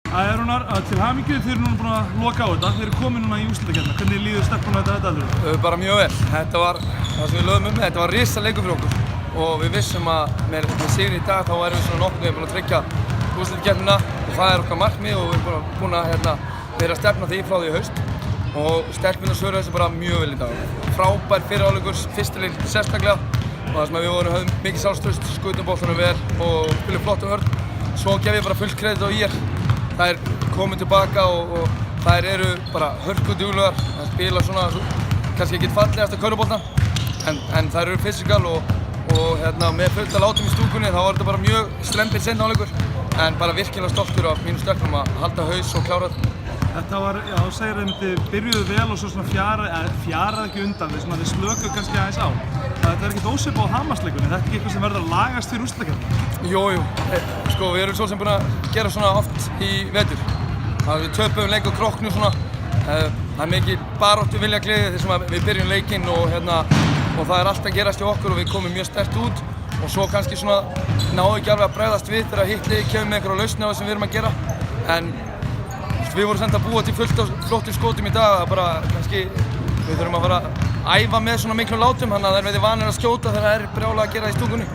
Rúnar, til hamingju, þið eru núna búin að loka á þetta, þið eru komin núna í úrslitakeppnina. Hvernig líður stelpunum þetta allir? Bara mjög vel. Þetta var það sem við lögðum þetta var risa leikur fyrir okkur og við vissum að með sigri í dag þá erum við svona nokkuð búin að tryggja úrslitakeppnina og það er okkar markmið og við erum búin að vera að stefna því frá því í haust og stelpunum svöruðu þessu bara mjög vel í dag. Frábær fyrri hálfleikur, fyrsti leik sérstaklega og það sem við höfðum mikið sjálfstraust, skutum boltanum vel og spilum flott vörn. Svo gef ég bara fullt kredit á IR. Það komið tilbaka og þær eru bara hörkuduglegar að spila svona kannski ekki fallegasta körfubolta en þær eru fysikal og með fullt af látum í stúkunni þá var þetta bara mjög slempinn seinni hálfleikur en bara virkilega stoltur af mínum stelpum að halda haus og klára þetta. Þetta var, já, þú segir að þið byrjuðu vel og svo svona fjaraði ekki undan, þið slökuðu kannski aðeins á. Þetta er ekkert ósvipað á Hamarsleikunni, þetta er ekki eitthvað sem verður að lagast fyrir úrslitakeppnina? Jú, sko við erum svo sem búin að gera svona oft í vetur. Við töpum leik á Króknu svona, það er mikið baráttu viljagliði þar sem við byrjum leikinn og það er allt að gerast hjá okkur og við komum mjög sterkt út og svo kannski svona náðu ekki alveg að bregðast við þegar hitt liðið kemur með einhverja lausn á það sem við erum að gera. En við vorum samt að búa til fullt af flottum skotum í dag, bara kannski við þurfum að fara að æfa með svona miklum látum, þannig að þær verði vanir að skjóta þegar það er brjálega að gera í stúkunni.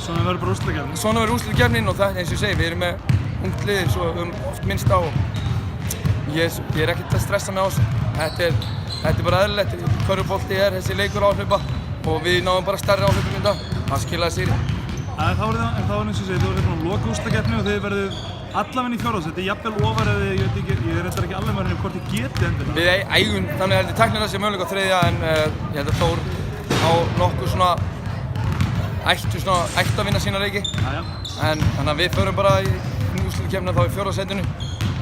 Svona verður bara úrslitakeppnin? Svona verður úrslitakeppnin og það, eins og ég segi, við erum með ungt lið svo oft minnst á og ég er ekkert að stressa mig á þessu. Þetta er bara eðlilegt, körfubolti er þessi leikur áhlaupa og við náðum bara stærri áhlaupum í dag, það skilaði sigri. En þá er eins og ég segi, þið voruð búin að loka úrslitakeppni og þið verðið allavega í fjórðasæti, jafnvel ofar eða ég reyndar ekki alveg með henni hvort þið getið endur. Við eigum, þannig að tæknilega sé möguleika á þriðja en ég held að Þór á nokkuð svona ættu að vinna sína leiki. En þannig að við förum bara í úrslitakeppnina þá í fjórðasætinu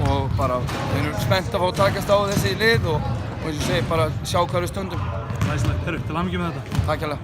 og bara við erum spennt að fá að takast á þessi lið og eins og ég segi bara sjá hvað við stundum. Læsilegt, herru, til hamingju með þetta. Takk hérlega.